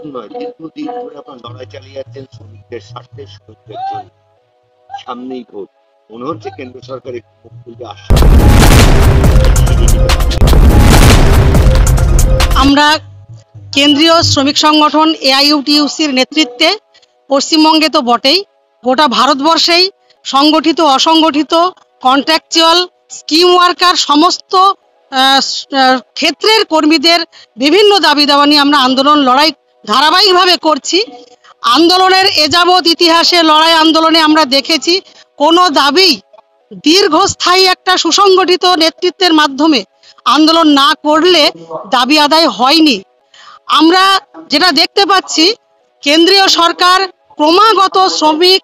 নতুন নয়, দীর্ঘদিন ধরে আপনার লড়াই চালিয়ে যাচ্ছেন শ্রমিকদের স্বার্থে, শ্রমিকদের জন্য। সামনেই ভোট, মনে হচ্ছে কেন্দ্র সরকার একটু মুখ খুলবে আশ্বাস আমরা কেন্দ্রীয় শ্রমিক সংগঠন এআইইউটিইউসির নেতৃত্বে পশ্চিমবঙ্গে তো বটেই, গোটা ভারতবর্ষেই সংগঠিত অসংগঠিত কন্ট্রাকচুয়াল স্কিম ওয়ার্কার সমস্ত ক্ষেত্রের কর্মীদের বিভিন্ন দাবি দাওয়া নিয়ে আমরা আন্দোলন লড়াই ধারাবাহিকভাবে করছি। আন্দোলনের এযাবৎ ইতিহাসে লড়াই আন্দোলনে আমরা দেখেছি কোনো দাবি দীর্ঘস্থায়ী একটা সুসংগঠিত নেতৃত্বের মাধ্যমে আন্দোলন না করলে দাবি আদায় হয়নি। আমরা যেটা দেখতে পাচ্ছি, কেন্দ্রীয় সরকার ক্রমাগত শ্রমিক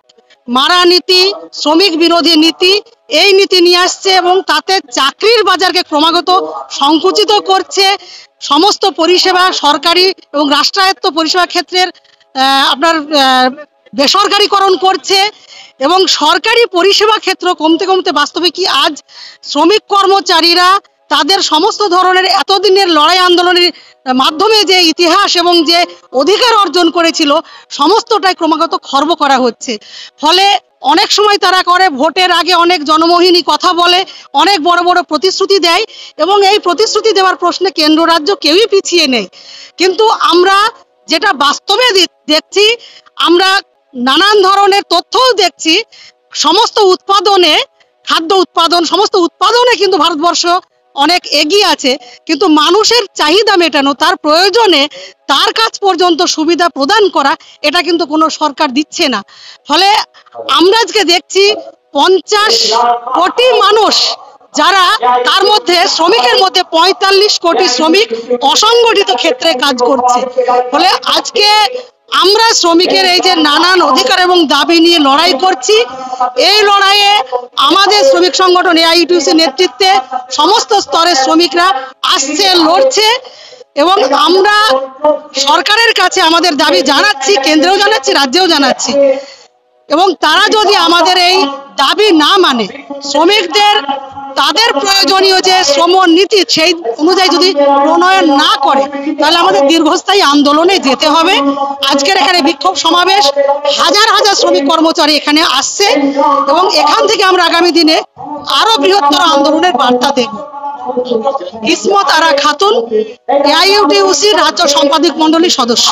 মারা নীতি, শ্রমিক বিরোধী নীতি, এই নীতি নিয়ে আসছে এবং তাতে চাকরির বাজারকে ক্রমাগত সংকুচিত করছে। সমস্ত পরিষেবা সরকারি এবং রাষ্ট্রায়ত্ত পরিষেবা ক্ষেত্রের আপনার বেসরকারিকরণ করছে এবং সরকারি পরিষেবা ক্ষেত্র কমতে কমতে বাস্তবে কি আজ শ্রমিক কর্মচারীরা তাদের সমস্ত ধরনের এতদিনের লড়াই আন্দোলনের মাধ্যমে যে ইতিহাস এবং যে অধিকার অর্জন করেছিল সমস্তটাই ক্রমাগত খর্ব করা হচ্ছে। ফলে অনেক সময় তারা করে ভোটের আগে অনেক জনমোহিনী কথা বলে, অনেক বড় বড় প্রতিশ্রুতি দেয় এবং এই প্রতিশ্রুতি দেওয়ার প্রশ্নে কেন্দ্র রাজ্য কেউই পিছিয়ে নেই। কিন্তু আমরা যেটা বাস্তবে দেখছি, আমরা নানান ধরনের তথ্যও দেখছি, সমস্ত উৎপাদনে, খাদ্য উৎপাদন, সমস্ত উৎপাদনে কিন্তু ভারতবর্ষ অনেক এগিয়ে আছে, কিন্তু মানুষের চাহিদা মেটানো, তার প্রয়োজনে তার কাছ পর্যন্ত সুবিধা প্রদান করা, এটা কিন্তু কোনো সরকার দিচ্ছে না। ফলে আমরা আজকে দেখছি 50 কোটি মানুষ, যারা তার মধ্যে শ্রমিকের মধ্যে 45 কোটি শ্রমিক অসংগঠিত ক্ষেত্রে কাজ করছে। ফলে আজকে আমরা শ্রমিকের এই যে নানান অধিকার এবং দাবি নিয়ে লড়াই করছি, এই লড়াইয়ে আমাদের শ্রমিক সংগঠন এআইইউটিইউসি নেতৃত্বে সমস্ত স্তরের শ্রমিকরা আসছে, লড়ছে এবং আমরা সরকারের কাছে আমাদের দাবি জানাচ্ছি, কেন্দ্রেও জানাচ্ছি, রাজ্যেও জানাচ্ছি। এবং তারা যদি আমাদের এই দাবি না মানে, শ্রমিকদের তাদের প্রয়োজনীয় যে শ্রম নীতি সেই অনুযায়ী যদি প্রণয়ন না করে, তাহলে আমাদের দীর্ঘস্থায়ী আন্দোলনে যেতে হবে। আজকের এখানে বিক্ষোভ সমাবেশ, হাজার হাজার শ্রমিক কর্মচারী এখানে আসছে এবং এখান থেকে আমরা আগামী দিনে আরো বৃহত্তর আন্দোলনের বার্তা দেব। ইসমত আরা খাতুন, এআইইউটিইউসির রাজ্য সম্পাদক মন্ডলীর সদস্য।